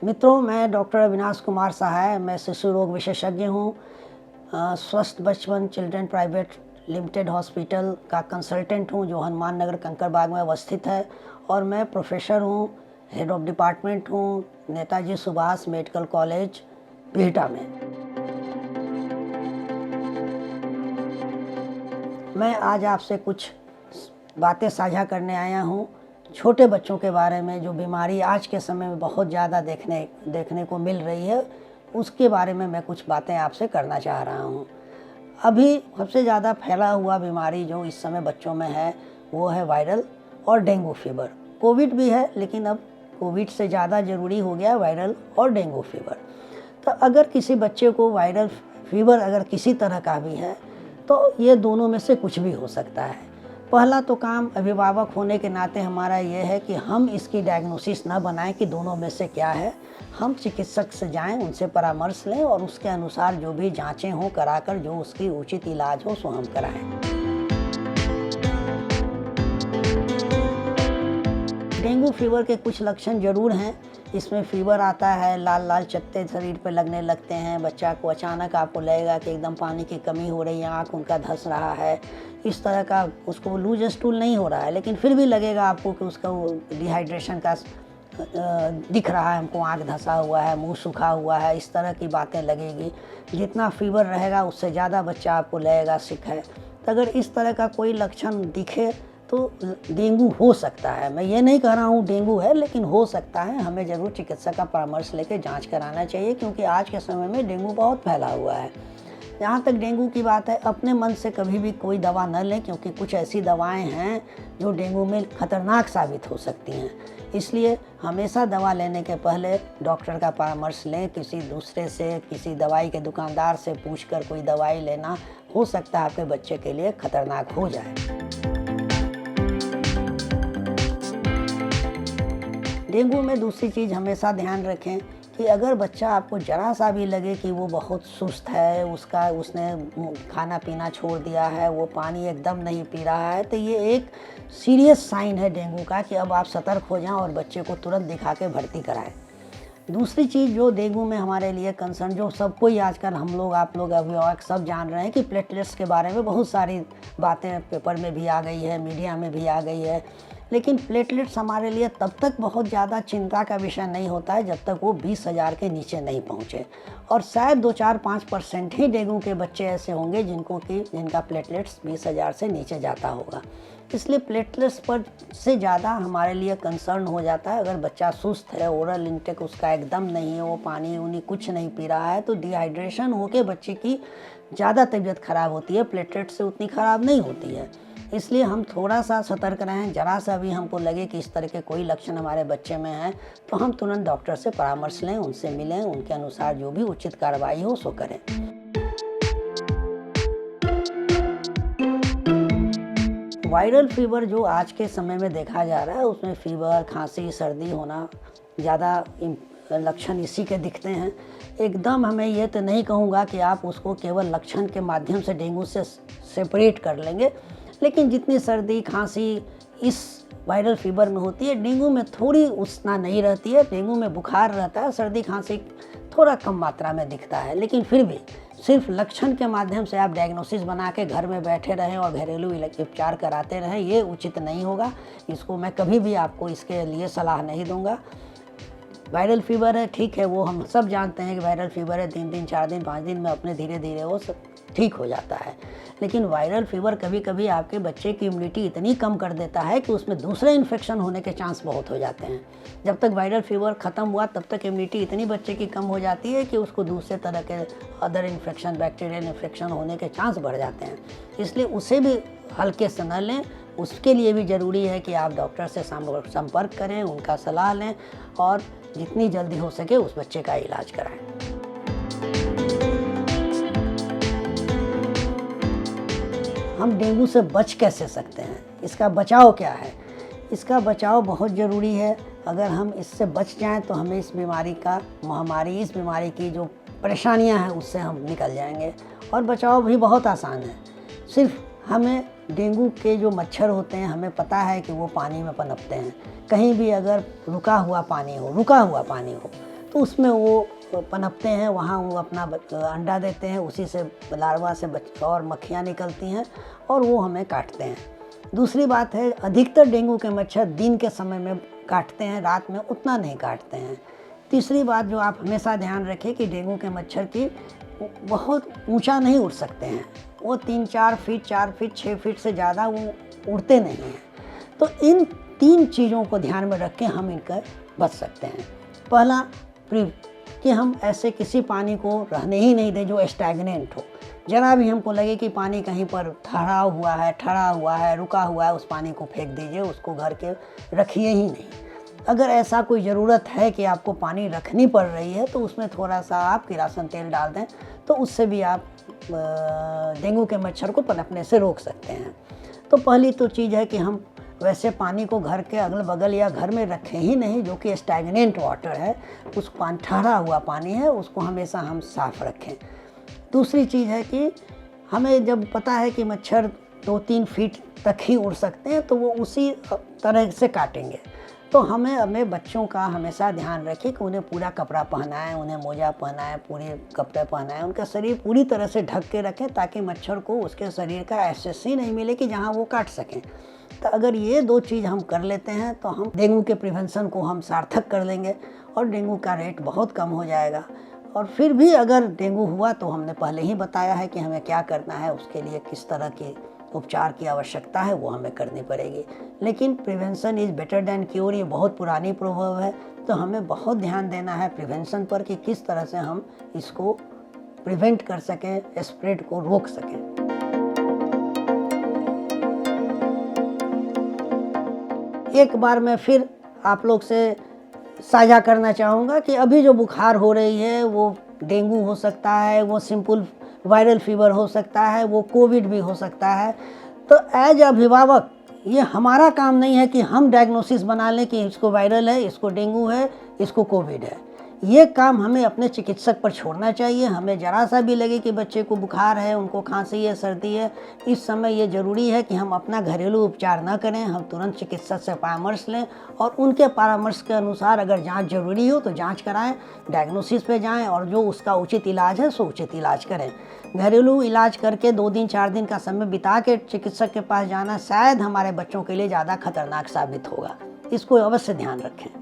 मित्रों, मैं डॉक्टर अविनाश कुमार सहाय, मैं शिशु रोग विशेषज्ञ हूँ। स्वस्थ बचपन चिल्ड्रन प्राइवेट लिमिटेड हॉस्पिटल का कंसल्टेंट हूँ, जो हनुमान नगर कंकड़बाग में अवस्थित है। और मैं प्रोफेसर हूँ, हेड ऑफ डिपार्टमेंट हूँ, नेताजी सुभाष मेडिकल कॉलेज बिहटा में। मैं आज आपसे कुछ बातें साझा करने आया हूँ छोटे बच्चों के बारे में, जो बीमारी आज के समय में बहुत ज़्यादा देखने को मिल रही है, उसके बारे में मैं कुछ बातें आपसे करना चाह रहा हूँ। अभी सबसे ज़्यादा फैला हुआ बीमारी जो इस समय बच्चों में है वो है वायरल और डेंगू फीवर। कोविड भी है, लेकिन अब कोविड से ज़्यादा ज़रूरी हो गया वायरल और डेंगू फीवर। तो अगर किसी बच्चे को वायरल फीवर अगर किसी तरह का भी है तो ये दोनों में से कुछ भी हो सकता है। पहला तो काम अभिभावक होने के नाते हमारा ये है कि हम इसकी डायग्नोसिस ना बनाएं कि दोनों में से क्या है। हम चिकित्सक से जाएं, उनसे परामर्श लें और उसके अनुसार जो भी जांचें हों कराकर जो उसकी उचित इलाज हो सो हम कराएं। डेंगू फीवर के कुछ लक्षण जरूर हैं। इसमें फीवर आता है, लाल लाल चत्ते शरीर पे लगने लगते हैं, बच्चा को अचानक आपको लगेगा कि एकदम पानी की कमी हो रही है, आँख उनका धंस रहा है, इस तरह का उसको लूज स्टूल नहीं हो रहा है, लेकिन फिर भी लगेगा आपको कि उसका वो डिहाइड्रेशन का दिख रहा है, हमको आँख धंसा हुआ है, मुंह सूखा हुआ है, इस तरह की बातें लगेगी। जितना फीवर रहेगा उससे ज़्यादा बच्चा आपको लगेगा सिक है। तो अगर इस तरह का कोई लक्षण दिखे तो डेंगू हो सकता है। मैं ये नहीं कह रहा हूँ डेंगू है, लेकिन हो सकता है। हमें ज़रूर चिकित्सक का परामर्श लेकर जांच कराना चाहिए, क्योंकि आज के समय में डेंगू बहुत फैला हुआ है। जहाँ तक डेंगू की बात है, अपने मन से कभी भी कोई दवा न लें, क्योंकि कुछ ऐसी दवाएं हैं जो डेंगू में खतरनाक साबित हो सकती हैं। इसलिए हमेशा दवा लेने के पहले डॉक्टर का परामर्श लें। किसी दूसरे से, किसी दवाई के दुकानदार से पूछकर कोई दवाई लेना हो सकता है आपके बच्चे के लिए खतरनाक हो जाए। डेंगू में दूसरी चीज़ हमेशा ध्यान रखें कि अगर बच्चा आपको ज़रा सा भी लगे कि वो बहुत सुस्त है, उसने खाना पीना छोड़ दिया है, वो पानी एकदम नहीं पी रहा है, तो ये एक सीरियस साइन है डेंगू का कि अब आप सतर्क हो जाएं और बच्चे को तुरंत दिखा के भर्ती कराएं। दूसरी चीज़ जो डेंगू में हमारे लिए कंसर्न, जो सबको ही आजकल हम लोग, आप लोग, अभिभावक सब जान रहे हैं कि प्लेटलेट्स के बारे में बहुत सारी बातें पेपर में भी आ गई है, मीडिया में भी आ गई है। लेकिन प्लेटलेट्स हमारे लिए तब तक बहुत ज़्यादा चिंता का विषय नहीं होता है जब तक वो 20,000 के नीचे नहीं पहुँचे। और शायद 2-4-5% ही डेंगू के बच्चे ऐसे होंगे जिनका प्लेटलेट्स 20,000 से नीचे जाता होगा। इसलिए प्लेटलेट्स पर से ज़्यादा हमारे लिए कंसर्न हो जाता है अगर बच्चा सुस्त है, ओरल इंटेक उसका एकदम नहीं है, वो पानी उनी कुछ नहीं पी रहा है, तो डिहाइड्रेशन होकर बच्चे की ज़्यादा तबीयत खराब होती है, प्लेटलेट से उतनी ख़राब नहीं होती है। इसलिए हम थोड़ा सा सतर्क रहें। ज़रा सा भी हमको लगे कि इस तरह के कोई लक्षण हमारे बच्चे में हैं तो हम तुरंत डॉक्टर से परामर्श लें, उनसे मिलें, उनके अनुसार जो भी उचित कार्रवाई हो सो करें। वायरल फीवर जो आज के समय में देखा जा रहा है, उसमें फीवर, खांसी, सर्दी होना ज़्यादा लक्षण इसी के दिखते हैं। एकदम हमें ये तो नहीं कहूँगा कि आप उसको केवल लक्षण के माध्यम से डेंगू से सेपरेट कर लेंगे, लेकिन जितनी सर्दी, खांसी इस वायरल फीवर में होती है, डेंगू में थोड़ी उतना नहीं रहती है। डेंगू में बुखार रहता है, सर्दी खांसी थोड़ा कम मात्रा में दिखता है, लेकिन फिर भी सिर्फ लक्षण के माध्यम से आप डायग्नोसिस बना के घर में बैठे रहें और घरेलू उपचार कराते रहें, ये उचित नहीं होगा। इसको मैं कभी भी आपको इसके लिए सलाह नहीं दूंगा। वायरल फीवर है, ठीक है, वो हम सब जानते हैं कि वायरल फीवर है, 3 दिन 4 दिन 5 दिन में अपने धीरे धीरे वो सब ठीक हो जाता है। लेकिन वायरल फीवर कभी कभी आपके बच्चे की इम्यूनिटी इतनी कम कर देता है कि उसमें दूसरे इन्फेक्शन होने के चांस बहुत हो जाते हैं। जब तक वायरल फीवर ख़त्म हुआ तब तक इम्यूनिटी इतनी बच्चे की कम हो जाती है कि उसको दूसरे तरह के अदर इन्फेक्शन, बैक्टीरियल इन्फेक्शन होने के चांस बढ़ जाते हैं। इसलिए उसे भी हल्के से न लें। उसके लिए भी ज़रूरी है कि आप डॉक्टर से संपर्क करें, उनका सलाह लें और जितनी जल्दी हो सके उस बच्चे का इलाज कराएं। हम डेंगू से बच कैसे सकते हैं, इसका बचाव क्या है? इसका बचाव बहुत ज़रूरी है। अगर हम इससे बच जाएं तो हमें इस बीमारी की जो परेशानियां हैं उससे हम निकल जाएंगे। और बचाव भी बहुत आसान है। सिर्फ हमें डेंगू के जो मच्छर होते हैं, हमें पता है कि वो पानी में पनपते हैं। कहीं भी अगर रुका हुआ पानी हो तो उसमें वो पनपते हैं, वहाँ वो अपना अंडा देते हैं, उसी से लार्वा से और मक्खियाँ निकलती हैं और वो हमें काटते हैं। दूसरी बात है, अधिकतर डेंगू के मच्छर दिन के समय में काटते हैं, रात में उतना नहीं काटते हैं। तीसरी बात जो आप हमेशा ध्यान रखें कि डेंगू के मच्छर की बहुत ऊंचा नहीं उड़ सकते हैं, वो 3-4 फीट, 4 फीट, 6 फीट से ज़्यादा वो उड़ते नहीं हैं। तो इन 3 चीज़ों को ध्यान में रख के हम इनका बच सकते हैं। पहला कि हम ऐसे किसी पानी को रहने ही नहीं दें जो स्टैग्नेंट हो। जरा भी हमको लगे कि पानी कहीं पर ठहरा हुआ है, रुका हुआ है, उस पानी को फेंक दीजिए, उसको घर के रखिए ही नहीं। अगर ऐसा कोई ज़रूरत है कि आपको पानी रखनी पड़ रही है तो उसमें थोड़ा सा आप किरासन तेल डाल दें, तो उससे भी आप डेंगू के मच्छर को पनपने से रोक सकते हैं। तो पहली तो चीज़ है कि हम वैसे पानी को घर के अगल बगल या घर में रखें ही नहीं जो कि स्टैग्नेंट वाटर है, उस पानी ठहरा हुआ पानी है, उसको हमेशा हम साफ़ रखें। दूसरी चीज़ है कि हमें जब पता है कि मच्छर 2-3 फीट तक ही उड़ सकते हैं तो वो उसी तरह से काटेंगे। तो हमें बच्चों का हमेशा ध्यान रखें कि उन्हें पूरा कपड़ा पहनाएं, उन्हें मोजा पहनाएं, पूरे कपड़े पहनाएं, उनका शरीर पूरी तरह से ढक के रखें ताकि मच्छर को उसके शरीर का एक्सेस ही नहीं मिले कि जहां वो काट सकें। तो अगर ये 2 चीज़ हम कर लेते हैं तो हम डेंगू के प्रिवेंशन को हम सार्थक कर लेंगे और डेंगू का रेट बहुत कम हो जाएगा। और फिर भी अगर डेंगू हुआ तो हमने पहले ही बताया है कि हमें क्या करना है, उसके लिए किस तरह के उपचार की आवश्यकता है वो हमें करनी पड़ेगी। लेकिन prevention is better than cure, ये बहुत पुरानी प्रोवर्ब है, तो हमें बहुत ध्यान देना है प्रिवेंशन पर कि किस तरह से हम इसको प्रिवेंट कर सकें, स्प्रेड को रोक सकें। एक बार मैं फिर आप लोग से साझा करना चाहूँगा कि अभी जो बुखार हो रही है वो डेंगू हो सकता है, वो सिंपल वायरल फीवर हो सकता है, वो कोविड भी हो सकता है। तो एज अभिभावक ये हमारा काम नहीं है कि हम डायग्नोसिस बना लें कि इसको वायरल है, इसको डेंगू है, इसको कोविड है। ये काम हमें अपने चिकित्सक पर छोड़ना चाहिए। हमें ज़रा सा भी लगे कि बच्चे को बुखार है, उनको खांसी है, सर्दी है, इस समय ये ज़रूरी है कि हम अपना घरेलू उपचार न करें, हम तुरंत चिकित्सक से परामर्श लें और उनके परामर्श के अनुसार अगर जांच ज़रूरी हो तो जांच कराएं, डायग्नोसिस पे जाएं और जो उसका उचित इलाज है सो उचित इलाज करें। घरेलू इलाज करके 2 दिन 4 दिन का समय बिता के चिकित्सक के पास जाना शायद हमारे बच्चों के लिए ज़्यादा खतरनाक साबित होगा। इसको अवश्य ध्यान रखें।